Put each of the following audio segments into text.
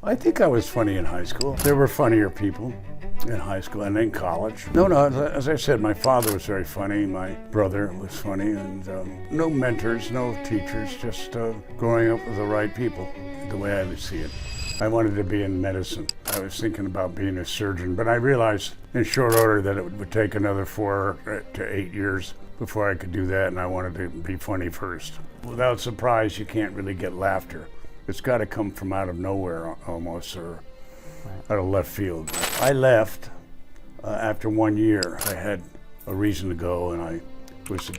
I think I was funny in high school. There were funnier people in high school and in college. No, as I said, my father was very funny, my brother was funny, and no mentors, no teachers, just growing up with the right people, the way I would see it. I wanted to be in medicine. I was thinking about being a surgeon, but I realized in short order that it would take another 4 to 8 years before I could do that, and I wanted to be funny first. Without surprise, you can't really get laughter. It's got to come from out of nowhere almost, or out of left field. I left after 1 year. I had a reason to go, and it was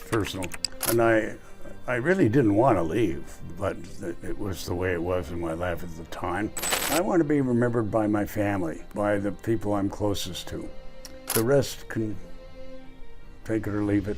personal. And I really didn't want to leave, but it was the way it was in my life at the time. I want to be remembered by my family, by the people I'm closest to. The rest can take it or leave it.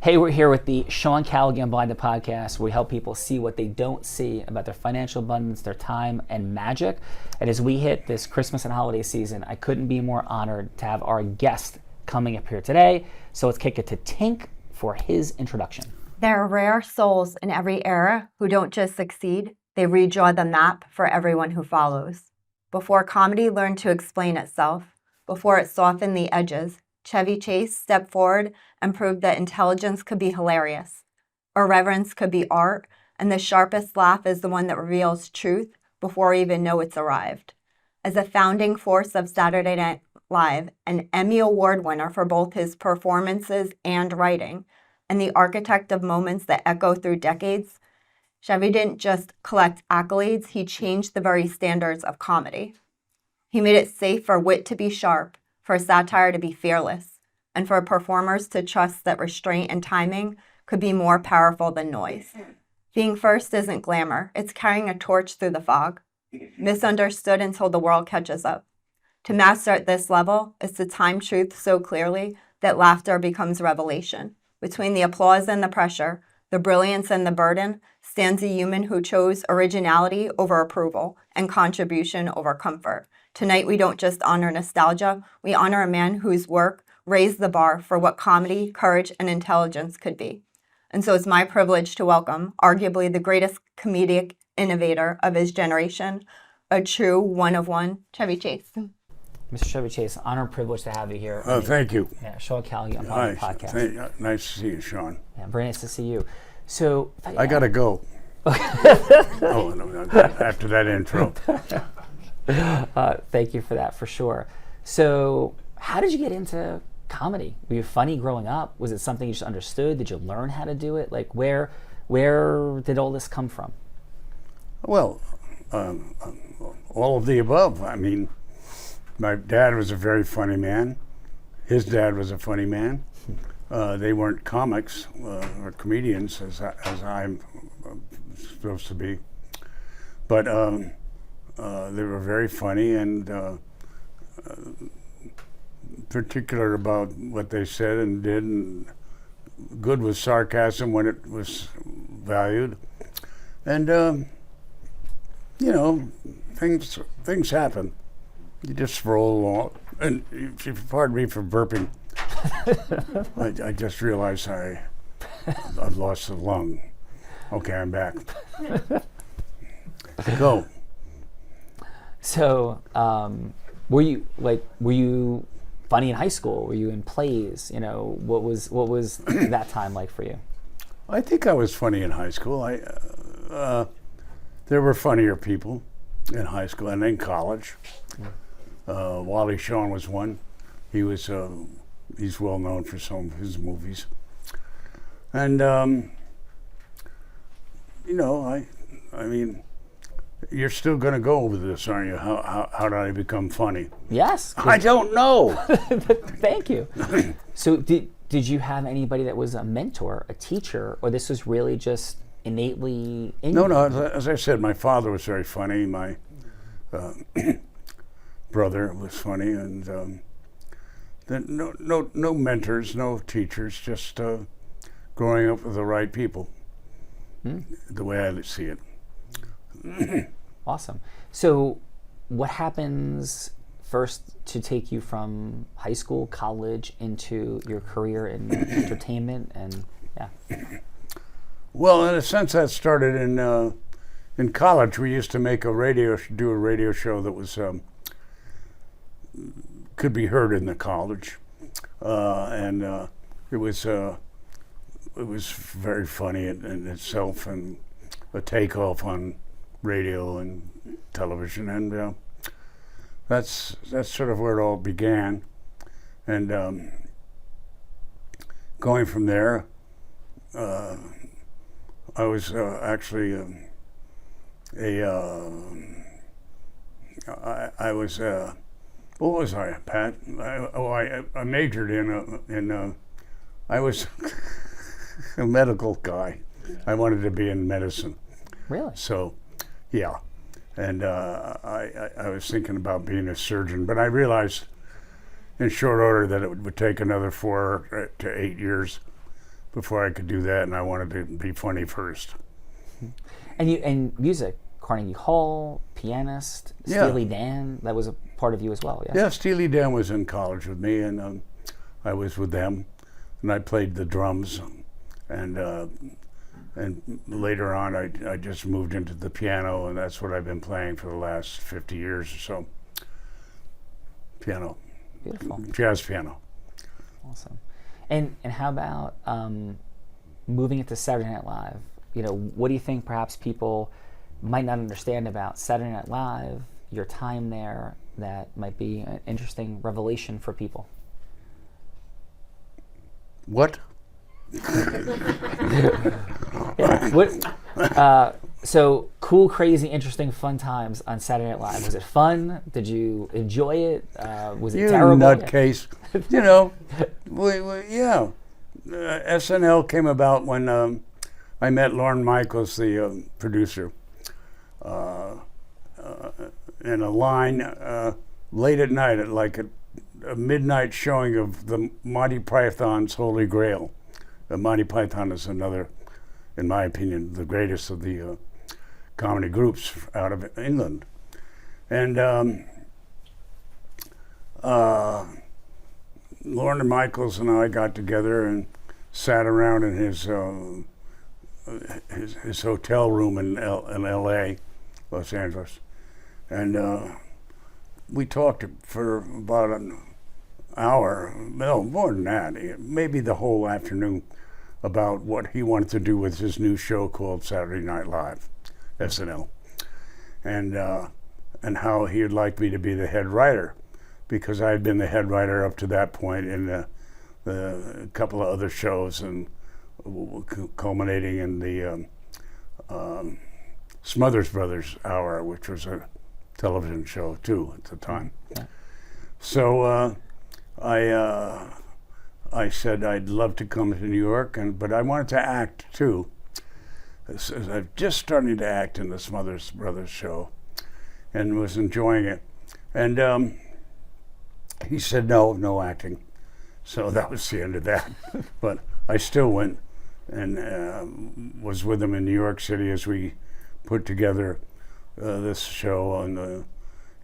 Hey, we're here with the Sean Callagy Unblinded podcast, where we help people see what they don't see about their financial abundance, their time, and magic. And as we hit this Christmas and holiday season, I couldn't be more honored to have our guest coming up here today. So let's kick it to Tink for his introduction. There are rare souls in every era who don't just succeed, they redraw the map for everyone who follows. Before comedy learned to explain itself, before it softened the edges, Chevy Chase stepped forward and proved that intelligence could be hilarious, irreverence could be art, and the sharpest laugh is the one that reveals truth before we even know it's arrived. As a founding force of Saturday Night Live, an Emmy Award winner for both his performances and writing, and the architect of moments that echo through decades, Chevy didn't just collect accolades, he changed the very standards of comedy. He made it safe for wit to be sharp, for satire to be fearless, and for performers to trust that restraint and timing could be more powerful than noise. Being first isn't glamour, it's carrying a torch through the fog, misunderstood until the world catches up. To master at this level is to time truth so clearly that laughter becomes revelation. Between the applause and the pressure, the brilliance and the burden, stands a human who chose originality over approval and contribution over comfort. Tonight, we don't just honor nostalgia, we honor a man whose work raised the bar for what comedy, courage, and intelligence could be. And so it's my privilege to welcome arguably the greatest comedic innovator of his generation, a true one of one, Chevy Chase. Mr. Chevy Chase, honor and privilege to have you here. Thank you. Yeah, Sean Callagy on the podcast. Nice to see you, Sean. Yeah, very nice to see you. So I gotta go. No, after that intro. Thank you for that, for sure. So how did you get into comedy? Were you funny growing up? Was it something you just understood? Did you learn how to do it? Like where did all this come from? Well, all of the above. I mean, my dad was a very funny man. His dad was a funny man. They weren't comics or comedians as I'm supposed to be, but they were very funny and particular about what they said and did, and good with sarcasm when it was valued. And you know, things happen. You just roll along. And if you pardon me for burping, I just realized I've lost the lung. Okay, I'm back. Go. So, were you funny in high school? Were you in plays? You know, what was that time like for you? I think I was funny in high school. There were funnier people in high school and in college. Wally Shawn was one. He's well known for some of his movies. And you know, I mean, you're still going to go over this, aren't you? How did I become funny? Yes. I don't know. Thank you. So did you have anybody that was a mentor, a teacher, or this was really just innately in you? No, as I said, my father was very funny. My brother was funny, and no mentors, no teachers, just growing up with the right people, the way I see it. Awesome. So what happens first to take you from high school, college, into your career in entertainment? And yeah. Well, in a sense, that started in college, we used to make do a radio show that was could be heard in the college, and it was very funny in itself, and a takeoff on radio and television, and that's sort of where it all began, and going from there, I was actually I was what was I, Pat? I majored in I was a medical guy. I wanted to be in medicine. Really? So, yeah. And I was thinking about being a surgeon, but I realized in short order that it would take another 4 to 8 years before I could do that, and I wanted to be funny first. And music, Carnegie Hall, pianist, Steely Dan, that was a part of you as well, yeah? Yeah, Steely Dan was in college with me, and I was with them, and I played the drums, and later on I just moved into the piano, and that's what I've been playing for the last 50 years or so. Piano. Beautiful. Jazz piano. Awesome. And how about moving into Saturday Night Live? You know, what do you think perhaps people might not understand about Saturday Night Live, your time there, that might be an interesting revelation for people? What? Yeah. So cool, crazy, interesting, fun times on Saturday Night Live. Was it fun? Did you enjoy it? Was it terrible? You nutcase. You know, yeah. SNL came about when I met Lorne Michaels, the producer, in a line late at night at like a midnight showing of the Monty Python's Holy Grail. Monty Python is another, in my opinion, the greatest of the comedy groups out of England. And Lorne Michaels and I got together and sat around in his hotel room in L.A., Los Angeles, and we talked for about an hour, no, more than that, maybe the whole afternoon, about what he wanted to do with his new show called Saturday Night Live, SNL, and how he would like me to be the head writer, because I had been the head writer up to that point in the couple of other shows, and culminating in the Smothers Brothers Hour, which was a television show too at the time. Yeah. So I said I'd love to come to New York, but I wanted to act too. I've just started to act in the Smothers Brothers show, and was enjoying it. And he said no acting. So that was the end of that. But I still went and was with him in New York City as we put together this show. And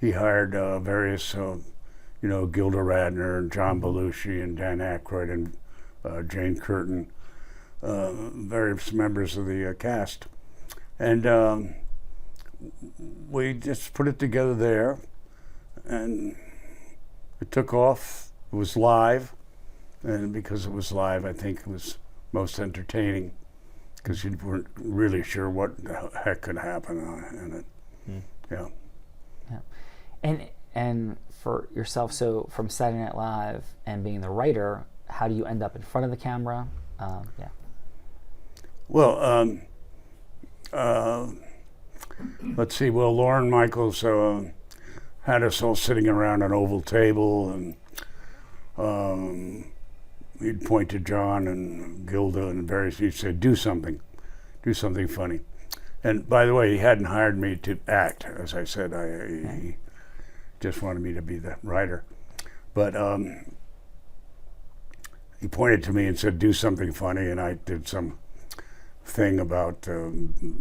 he hired various, Gilda Radner and John Belushi and Dan Aykroyd and Jane Curtin, various members of the cast. And we just put it together there, and it took off. It was live. And because it was live, I think it was most entertaining, because you weren't really sure what the heck could happen in it. Yeah. And for yourself, so from Saturday Night Live and being the writer, how do you end up in front of the camera? Well, let's see. Well, Lorne Michaels had us all sitting around an oval table, and he'd point to John and Gilda and various. He'd say, "Do something funny." And by the way, he hadn't hired me to act. As I said, he just wanted me to be the writer. But he pointed to me and said, "Do something funny," and I did some thing about, you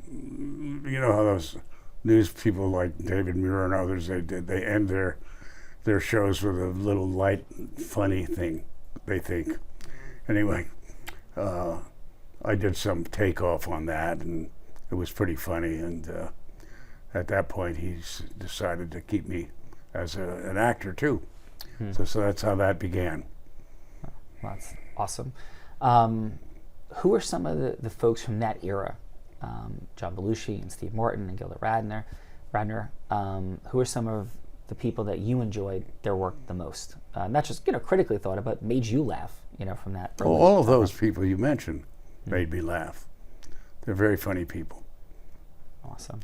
know how those news people like David Muir and others, they end their shows with a little light, funny thing, they think. Anyway, I did some takeoff on that, and it was pretty funny. And at that point, he's decided to keep me as an actor too. So that's how that began. Well, that's awesome. Who are some of the folks from that era? John Belushi and Steve Martin and Gilda Radner. Who are some of the people that you enjoyed their work the most? Not just critically thought of, but made you laugh. From that. Oh, all of those people you mentioned made me laugh. They're very funny people. Awesome.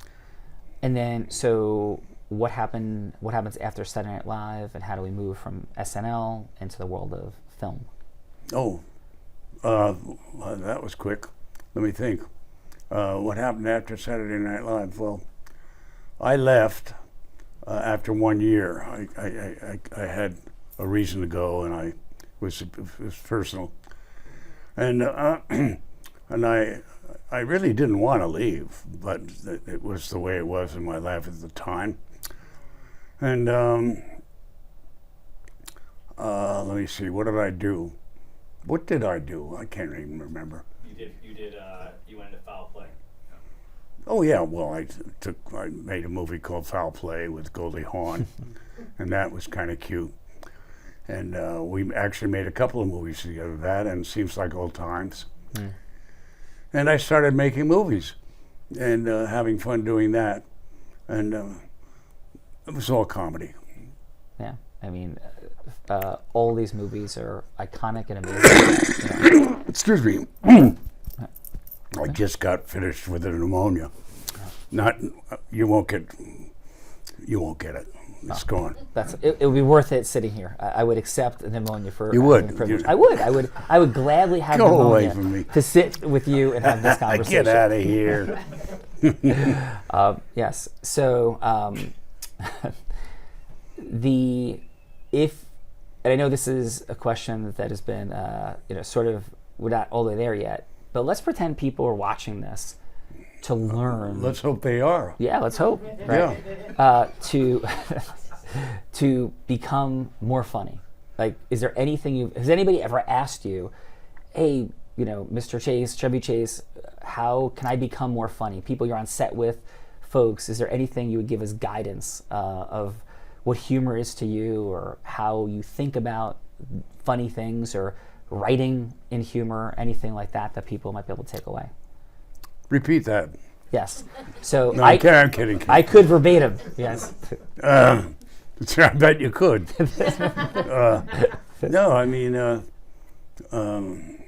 And then, so what happens after Saturday Night Live, and how do we move from SNL into the world of film? Oh, that was quick. Let me think. What happened after Saturday Night Live? Well, I left after 1 year. I had a reason to go, and it was personal. And and I really didn't want to leave, but it was the way it was in my life at the time. And let me see, what did I do? What did I do? I can't even remember. You went into foul play. Oh yeah, well I made a movie called Foul Play with Goldie Hawn, and that was kind of cute. And we actually made a couple of movies together, that and Seems Like Old Times. And I started making movies and having fun doing that. And it was all comedy. Yeah, I mean, all these movies are iconic and amazing. Excuse me. I just got finished with a pneumonia. You won't get it. It's gone. It would be worth it sitting here. I would accept a pneumonia for you would. Privilege. I would gladly have Go pneumonia away from me. to sit with you and have this conversation. Get out of here. Yes. So and I know this is a question that has been sort of, we're not all the way there yet, but let's pretend people are watching this to learn. Let's hope they are. Yeah, let's hope. Right? Yeah. To become more funny. Like, is there anything has anybody ever asked you, hey, Mr. Chase, Chevy Chase, how can I become more funny? People you're on set with, folks, is there anything you would give as guidance of what humor is to you, or how you think about funny things, or writing in humor, anything like that people might be able to take away? Repeat that. Yes. So No, I'm kidding. I could verbatim. Yes. I bet you could. No, I mean, I'm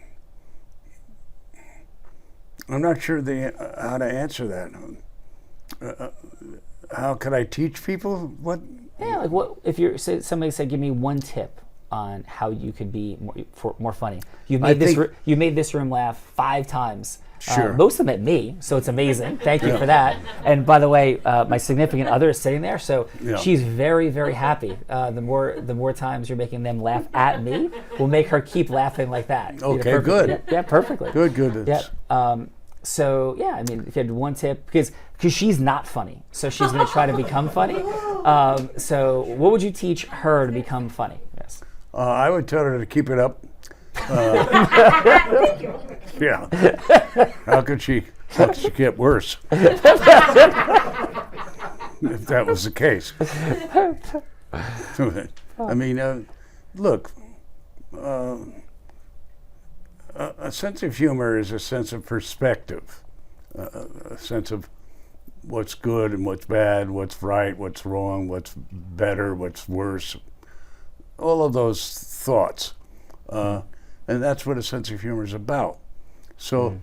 not sure how to answer that. How could I teach people? What? Yeah, like what if somebody said, give me one tip on how you could be more funny. You've made this room laugh 5 times. Sure. Most of them at me, so it's amazing. Thank you for that. And by the way, my significant other is sitting there, so she's very, very happy. The more times you're making them laugh at me, will make her keep laughing like that. Okay, good. Yeah, perfectly. Good. Yeah. So yeah, I mean, if you had one tip, because she's not funny, so she's going to try to become funny. So what would you teach her to become funny? Yes. I would tell her to keep it up. Yeah. How could she get worse? If that was the case. I mean, look, a sense of humor is a sense of perspective, a sense of what's good and what's bad, what's right, what's wrong, what's better, what's worse, all of those thoughts. And that's what a sense of humor is about. So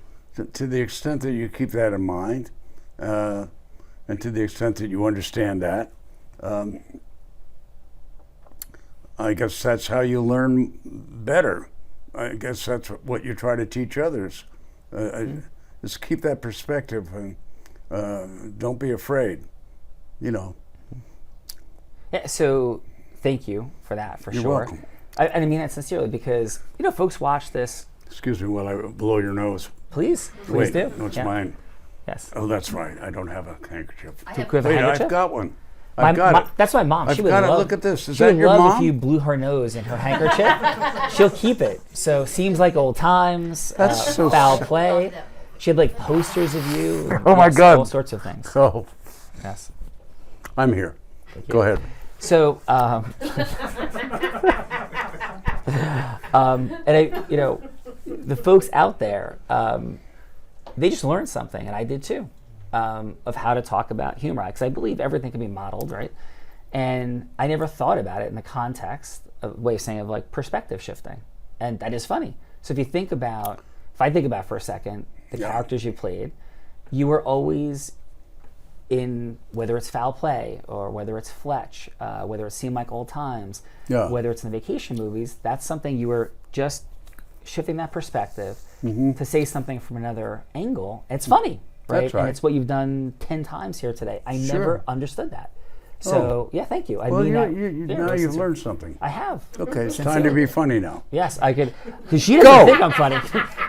to the extent that you keep that in mind, and to the extent that you understand that, I guess that's how you learn better. I guess that's what you try to teach others, is keep that perspective and don't be afraid, Yeah, so thank you for that, for You're sure. welcome. I mean that sincerely, because folks watch this. Excuse me while I blow your nose. Please Wait, do. No, it's Yeah. mine. Yes. Oh, that's right. I don't have a handkerchief. Do you have a Wait, handkerchief? I've got one. I've got it. That's my mom. I've She would got it. love. Look at this. Is she that would your love mom? if you blew her nose in her handkerchief. She'll keep it. So Seems Like Old Times. That's so Foul Play. She had like posters of you. Oh my God. All sorts of things. Oh, Yes. I'm here. Go ahead. So, the folks out there, they just learned something, and I did too, of how to talk about humor. Because I believe everything can be modeled, right? And I never thought about it in the context of way of saying of like perspective shifting, and that is funny. So if I think about for a second the characters you played, you were always in, whether it's Foul Play or whether it's Fletch, whether it seemed like old times, whether it's in the vacation movies, that's something you were just shifting that perspective to say something from another angle. And it's funny, right? That's right. And it's what you've done 10 times here today. I Sure. never understood that. So, thank you. I Well, mean that. now you've learned something. I have. Okay, it's time to be funny now. Yes, I could. Because she doesn't think I'm funny.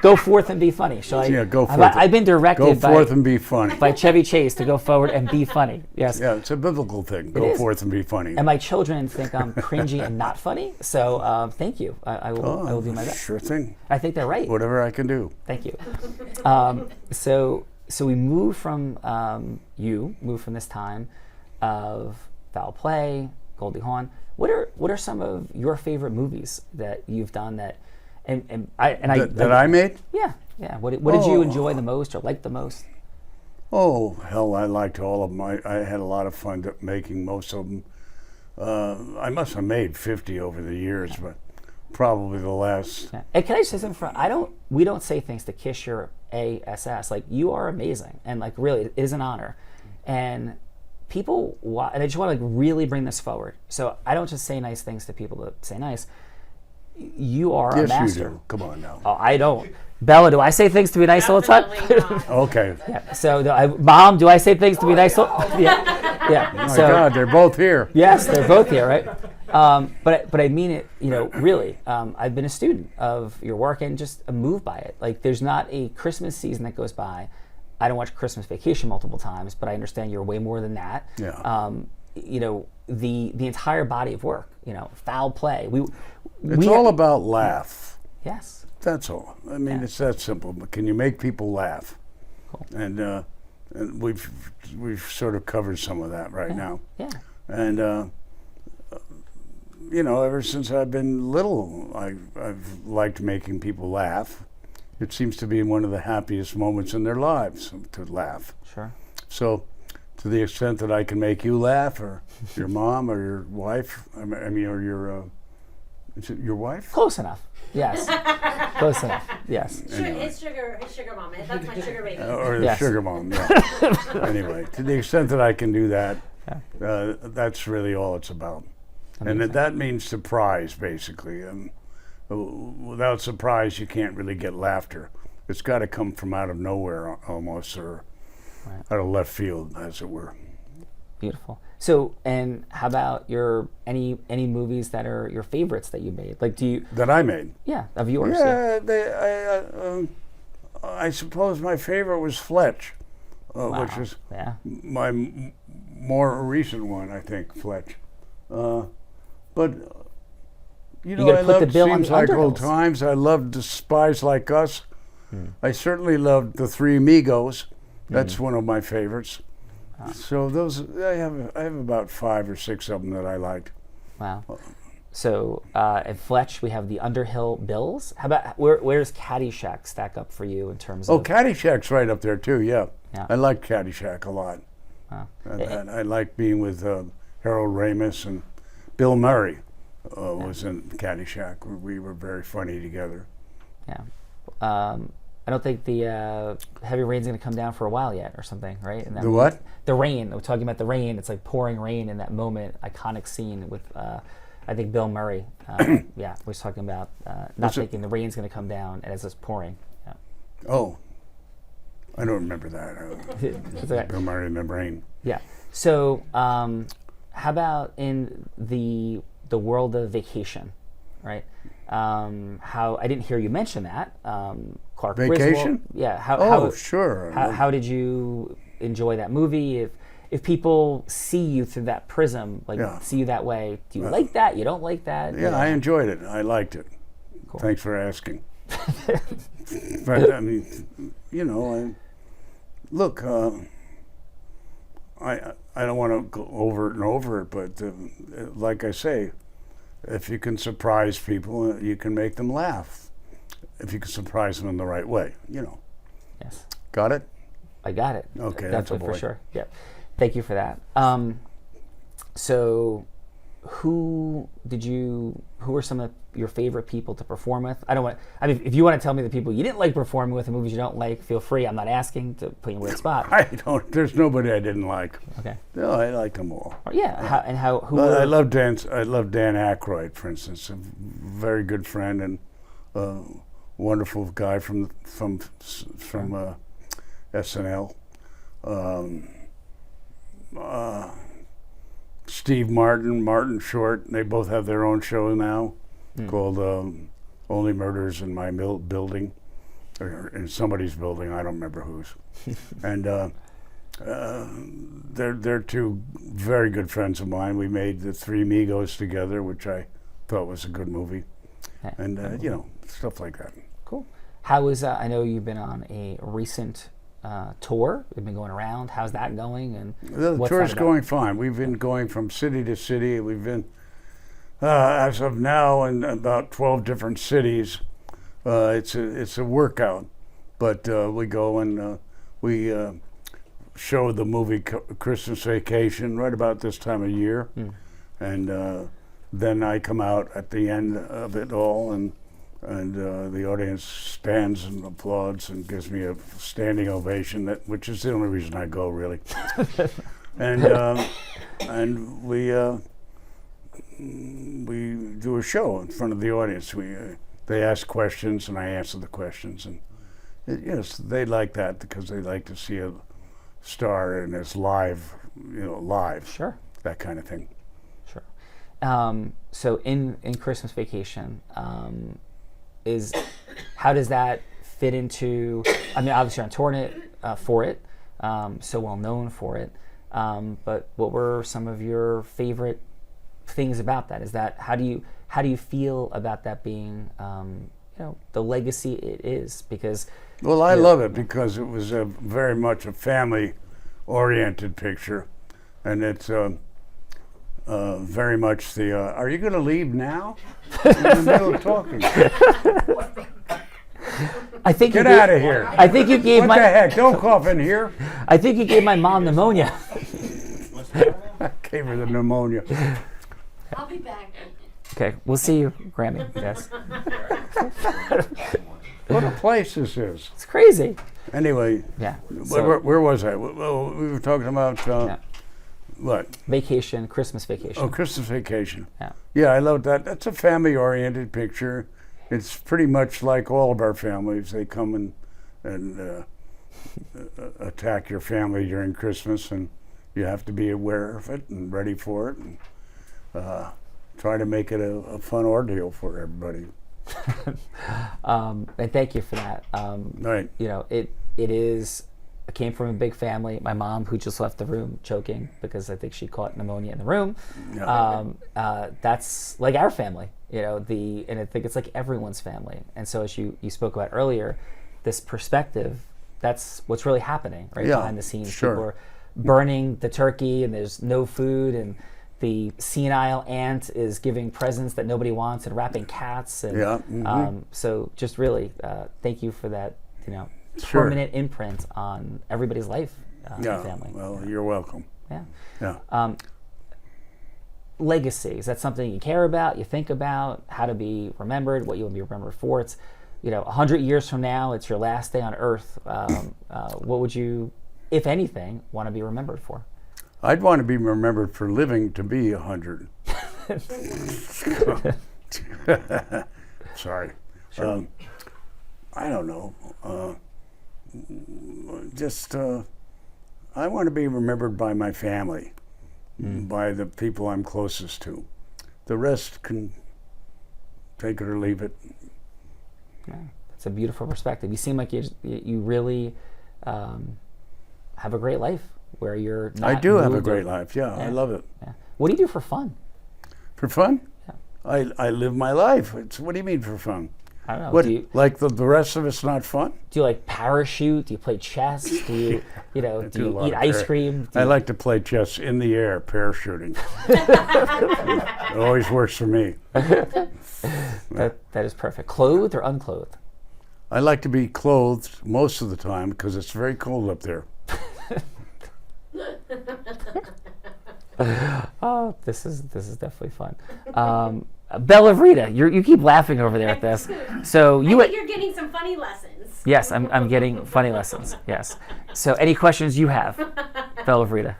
Go forth and be funny. Shall I? Yeah, go forth. I've been Go directed forth and be funny. by Chevy Chase to go forward and be funny. Yes. Yeah, it's a biblical thing. Go is. forth and be funny. And my children think I'm cringy and not funny. So thank you. I will do my best. Sure thing. I think they're right. Whatever I can do. Thank you. So we move from this time of Foul Play, Goldie Hawn. What are some of your favorite movies that you've done that I made? Yeah. What did you enjoy the most or like the most? Oh, hell, I liked all of them. I had a lot of fun making most of them. I must have made 50 over the years, but probably the last. Yeah. And can I say something? We don't say things to kiss your ass. Like, you are amazing, and like really, it is an honor. And people, and I just want to like really bring this forward. So I don't just say nice things to people to say nice. You are a master. Yes, you do. Come on now. Oh, I don't. Bella, do I say things to be nice all the time? Okay. Yeah. So, Mom, do I say things to be nice? Yeah. Oh my God, they're both here. Yes, they're both here, right? But I mean it, really. I've been a student of your work and just moved by it. Like, there's not a Christmas season that goes by. I don't watch Christmas Vacation multiple times, but I understand you're way more than that. Yeah. The entire body of work, Foul Play. It's all about laugh. Yes. That's all. I mean, it's that simple. But can you make people laugh? Cool. And we've sort of covered some of that right now. Yeah. And ever since I've been little, I've liked making people laugh. It seems to be one of the happiest moments in their lives to laugh. Sure. So, to the extent that I can make you laugh, or your mom, or your wife, or your is it your wife? Close enough. Yes. Close enough. Yes. It's sugar mom. That's my sugar baby. Or the Yes. sugar mom, yeah. Anyway, to the extent that I can do that, that's really all it's about. And that means surprise, basically. Without surprise, you can't really get laughter. It's got to come from out of nowhere, almost, or out of left field, as it were. Beautiful. So, and how about any movies that are your favorites that you made? Like, That I made? Yeah, of yours. Yeah, I suppose my favorite was Fletch, which is my more recent one, I think, Fletch. But gotta I put the loved bill on Seems the Like Old Underhills. Times. I loved The Spies Like Us. I certainly loved The Three Amigos. That's one of my favorites. So those, I have about 5 or 6 of them that I liked. Wow. So at Fletch, we have the Underhill Bills. How about where does Caddyshack stack up for you in terms of? Oh, Caddyshack's right up there too. Yeah. Yeah. I like Caddyshack a lot. Wow. And I like being with Harold Ramis, and Bill Murray was in Caddyshack. We were very funny together. Yeah. I don't think the heavy rain's going to come down for a while yet, or something, right? And The what? The rain. We're talking about the rain. It's like pouring rain in that moment. Iconic scene with, I think, Bill Murray. Was talking about not thinking the rain's going to come down as it's pouring. Yeah. Oh, I don't remember that. Bill Murray in the rain. Yeah. So, how about in the world of vacation, right? How I didn't hear you mention that. Clark Vacation? Griswold. Yeah. Sure. How did you enjoy that movie? If people see you through that prism, see you that way, do you like that? You don't like that? Yeah, I enjoyed it. I liked it. Cool. Thanks for asking. But I mean, look, I don't want to go over it and over it, but like I say, if you can surprise people, you can make them laugh. If you can surprise them in the right way, Yes. Got it? I got it. Okay, that's a Definitely, for boy. sure. Yeah. Thank you for that. So who were some of your favorite people to perform with? If you want to tell me the people you didn't like performing with and movies you don't like, feel free. I'm not asking to put you in a weird spot. There's nobody I didn't like. Okay. No, I like them all. Yeah. I love Dan Aykroyd, for instance, a very good friend and wonderful guy from SNL. Steve Martin Short. They both have their own show now called Only Murders in My Building, or in somebody's building. I don't remember whose. And they're two very good friends of mine. We made The Three Amigos together, which I thought was a good movie, and stuff like that. Cool. How is I know you've been on a recent tour. We've been going around. How's that going? And the what's tour's that about? going fine. We've been going from city to city. We've been, as of now, in about 12 different cities. It's a workout, but we go and we show the movie Christmas Vacation right about this time of year, and then I come out at the end of it all, and the audience stands and applauds and gives me a standing ovation, which is the only reason I go, really. And we do a show in front of the audience. They ask questions and I answer the questions, and yes, they like that because they like to see a star and it's live, live. Sure. That kind of thing. Sure. So in Christmas Vacation, how does that fit into? I mean, obviously you're on tour for it, so well known for it. But what were some of your favorite things about that? Is that how do you feel about that being the legacy it is? Because I love it because it was very much a family-oriented picture, and it's very much the. Are you going to leave now? I'm in the middle of talking. I think Get out of here. I think you gave What the heck? Don't cough in here. I think you gave my mom pneumonia. I gave her the pneumonia. I'll be back. Okay, we'll see you, Grammy. Yes. What a place this is. It's crazy. Anyway, Yeah. where was I? Well, we were talking about what? Vacation, Christmas Vacation. Oh, Christmas Vacation. Yeah. Yeah, I love that. That's a family-oriented picture. It's pretty much like all of our families. They come and attack your family during Christmas, and you have to be aware of it and ready for it, and try to make it a fun ordeal for everybody. And thank you for that. Right. It is. I came from a big family. My mom, who just left the room choking because I think she caught pneumonia in the room. Yeah. That's like our family, and I think it's like everyone's family. And so as you spoke about earlier, this perspective, that's what's really happening right behind the scenes. Sure. People are burning the turkey and there's no food, and the senile aunt is giving presents that nobody wants and wrapping cats. And so just really thank you for that, Sure. permanent imprint on everybody's life and family. Well, you're welcome. Yeah. Yeah. Legacy, is that something you care about, you think about, how to be remembered, what you will be remembered for? It's 100 years from now, it's your last day on earth. What would you, if anything, want to be remembered for? I'd want to be remembered for living to be 100. Sorry. Sure. I don't know. I want to be remembered by my family, by the people I'm closest to. The rest can take it or leave it. Yeah, that's a beautiful perspective. You seem like you really have a great life where you're not I do have a moved great life, yeah, I love it. Yeah. What do you do for fun? For fun? Yeah. I live my life. What do you mean for fun? I don't know. What, Do you like the rest of it's not fun? like parachute? Do you play chess? Do you do do a you lot eat of ice cream? Do I you- like to play chess in the air, parachuting. It always works for me. that is perfect. Clothed or unclothed? I like to be clothed most of the time because it's very cold up there. Oh, this is definitely fun. Bella Rita, you keep laughing over there at this. So I you think you're getting some funny lessons. yes, I'm getting funny lessons. Yes. So any questions you have, Bella Rita?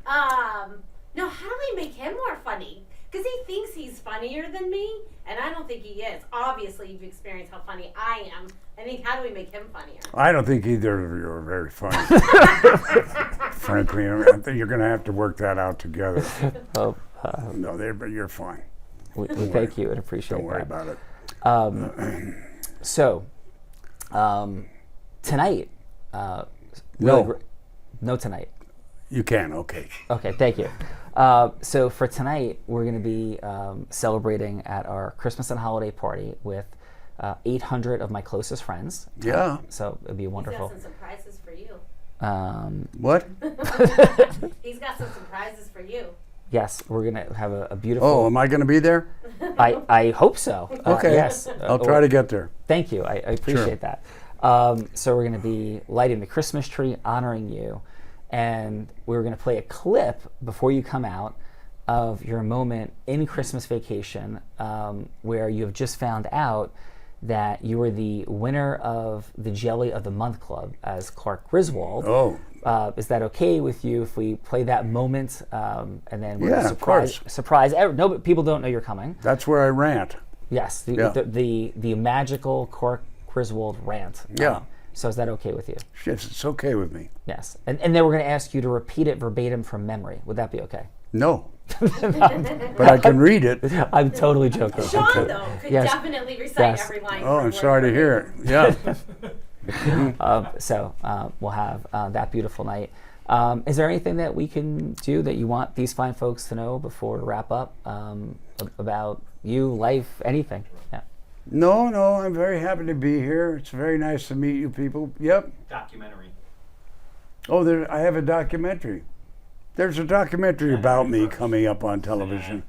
No, how do we make him more funny? Because he thinks he's funnier than me, and I don't think he is. Obviously, you've experienced how funny I am. I think, how do we make him funnier? I don't think either of you are very funny. Frankly, I think you're going to have to work that out together. Oh, No, but you're fine. we thank you and appreciate Don't worry that. about it. So, tonight, No. no tonight. You can, okay. Okay, thank you. So for tonight, we're going to be celebrating at our Christmas and holiday party with 800 of my closest friends. Yeah. So it'd be He's got wonderful. some surprises for you. What? He's got some surprises for you. Yes, we're going to have a beautiful. Oh, am I going to be there? I hope so. Okay. Yes. I'll try to get there. Thank you. I appreciate that. So we're going to be lighting the Christmas tree, honoring you, and we're going to play a clip before you come out of your moment in Christmas Vacation, where you have just found out that you were the winner of the Jelly of the Month Club as Clark Griswold. Oh. Is that okay with you if we play that moment and then we're Yeah, of course. surprise? No, but people don't know you're coming. That's where I rant. Yes, Yeah. the magical Clark Griswold rant. Yeah. So is that okay with you? Yes, it's okay with me. Yes. And then we're going to ask you to repeat it verbatim from memory. Would that be okay? No. But I can read it. I'm totally joking. Sean, though, could Yes. definitely recite Yes. every line. Oh, word I'm for sorry to word. hear it. Yeah. So we'll have that beautiful night. Is there anything that we can do that you want these fine folks to know before we wrap up about you, life, anything? Yeah. No, I'm very happy to be here. It's very nice to meet you people. Yep. Documentary. Oh, I have a documentary. There's a documentary about me coming up on television.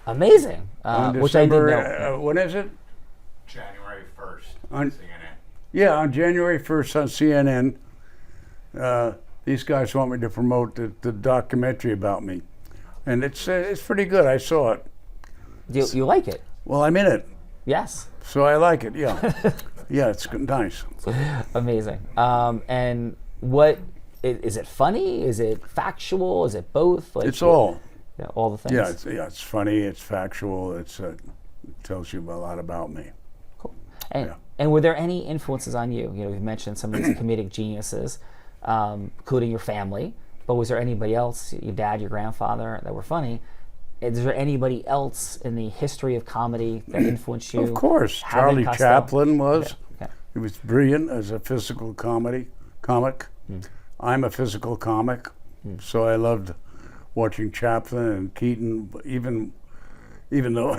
Amazing. On Which I didn't December, know. when is it? January 1st On- CNN. Yeah, on January 1st on CNN. These guys want me to promote the documentary about me. And it's pretty good. I saw it. Do you like it? Well, I'm in it, Yes. so I like it, yeah. Yeah, it's nice. Amazing. And what is it funny? Is it factual? Is it both? Like, It's all. Yeah, all the things. Yeah, it's funny, it's factual, it tells you a lot about me. Cool. And, Yeah. and were there any influences on you? You know, you've mentioned some of these comedic geniuses, including your family, but was there anybody else, your dad, your grandfather, that were funny? Is there anybody else in the history of comedy that influenced you? Of course, Abbott Charlie Costello? Chaplin was. Okay. He was brilliant as a physical comic. I'm a physical comic, so I loved watching Chaplin and Keaton, even though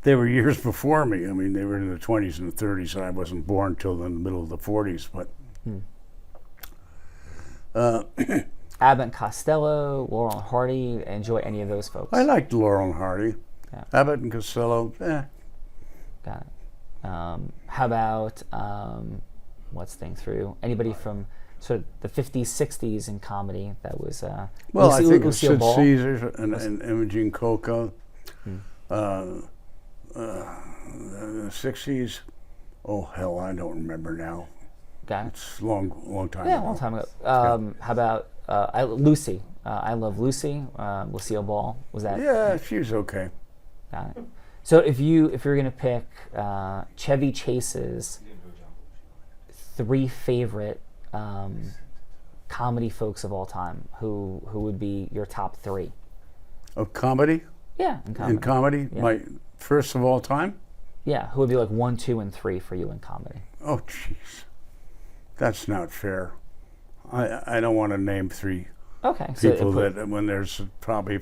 they were years before me. I mean, they were in the 20s and the 30s, and I wasn't born till in the middle of the 40s. But Abbott and Costello, Laurel and Hardy. Enjoy any of those folks? I liked Laurel and Hardy. Yeah. Abbott and Costello, Got it. How about what's thing through anybody from sort of the 50s, 60s in comedy that was Well, I think Lucille Sid Ball? Caesar and Imogene Coca. The 60s, oh hell, I don't remember now. Got it. It's a long time Yeah, a ago. long time ago. How about Lucy? I Love Lucy. Lucille Ball. Was that? Yeah, she was okay. Got it. So if you're gonna pick Chevy Chase's 3 favorite comedy folks of all time, who would be your top 3? Of comedy? Yeah, in comedy. In comedy? Yeah. My first of all time? Yeah, who would be like 1, 2, and 3 for you in comedy? Oh, jeez. That's not fair. I don't want to name 3 Okay, so people that when there's probably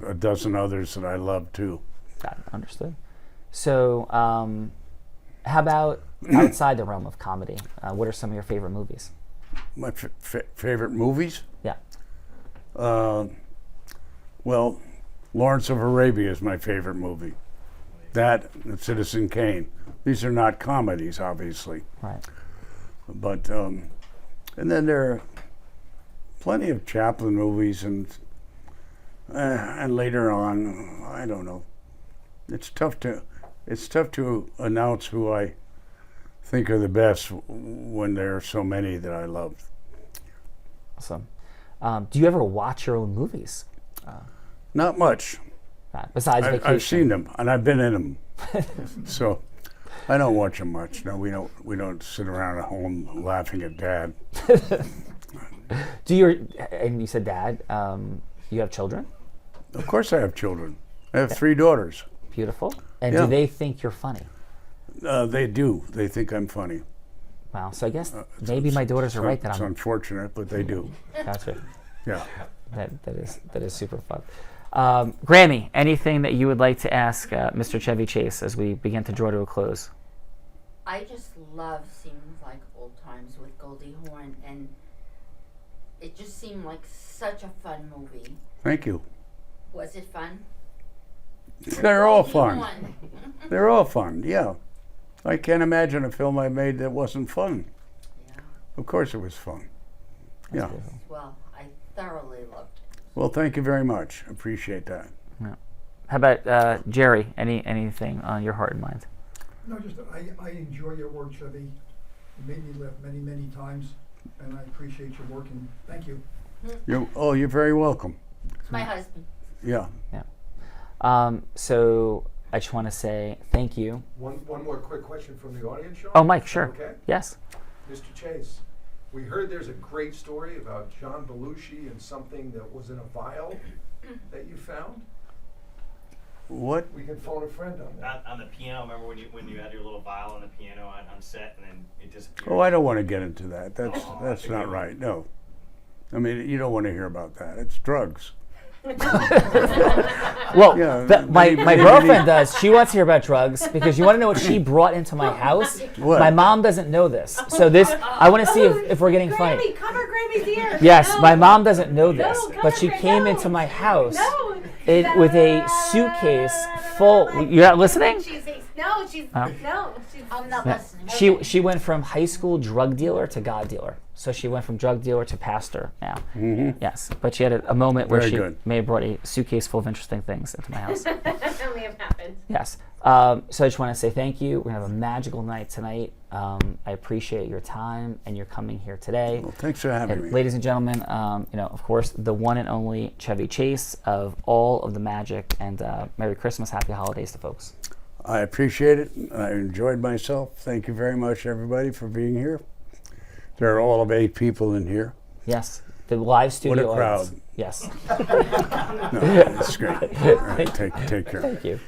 a dozen others that I love too. got it, understood. So, How about outside the realm of comedy? What are some of your favorite movies? My favorite movies? Yeah. Well, Lawrence of Arabia is my favorite movie. That and Citizen Kane. These are not comedies, obviously. Right. But, and then there are plenty of Chaplin movies and later on, I don't know. It's tough to announce who I think are the best when there are so many that I love. Awesome. Do you ever watch your own movies? Not much. Besides vacation? I've seen them and I've been in them, so I don't watch them much. No, we don't sit around at home laughing at Dad. And you said Dad. You have children? Of course, I have children. I have 3 daughters. Beautiful. And Yeah. do they think you're funny? They do. They think I'm funny. Wow. So I guess maybe my daughters are right that It's I'm. unfortunate, but they do. Gotcha. Yeah. That is super fun. Grammy, anything that you would like to ask Mr. Chevy Chase as we begin to draw to a close? I just love Seems Like Old Times with Goldie Hawn, and it just seemed like such a fun movie. Thank you. Was it fun? They're all Goldie fun. Hawn. They're all fun. Yeah. I can't imagine a film I made that wasn't fun. Yeah. Of course, it was fun. Yeah. Well, I thoroughly loved it. Well, thank you very much. Appreciate that. How about Jerry? Anything on your heart and mind? No, just I enjoy your work, Chevy. You made me laugh many, many times, and I appreciate your work, and thank you. You're very welcome. It's my husband. Yeah. So I just want to say thank you. One more quick question from the audience, Sean. Oh, Mike, sure. Okay. Yes. Mr. Chase, we heard there's a great story about John Belushi and something that was in a vial that you found. What? We can phone a friend on that. On the piano, remember when you had your little vial on the piano on set and then it disappeared? Oh, I don't want to get into that. That's I not figured. right. No. I mean, you don't want to hear about that. It's drugs. Well, Yeah, my maybe- girlfriend does. She wants to hear about drugs because you want to know what she brought into my house. What? My mom doesn't know this, so I want to see if we're getting funny. Grammy, cover Grammy's ear. Yes, No. my mom doesn't know this, No, but she cover came no. into my house No. with a suitcase full. You're not listening? I'm not listening. She went from high school drug dealer to God dealer. So she went from drug dealer to pastor now. Mm-hmm. Yes, but she had a moment where Very she good. may have brought a suitcase full of interesting things into my house. Only have happened. Yes. So I just want to say thank you. We're going to have a magical night tonight. I appreciate your time and your coming here today. Well, thanks for having And me. ladies and gentlemen, of course, the one and only Chevy Chase of all of the magic. And Merry Christmas, Happy Holidays to folks. I appreciate it. I enjoyed myself. Thank you very much, everybody, for being here. There are all of 8 people in here. Yes, the live studio. What a crowd. audience. Yes. No, it's great. All right, take care. Thank you.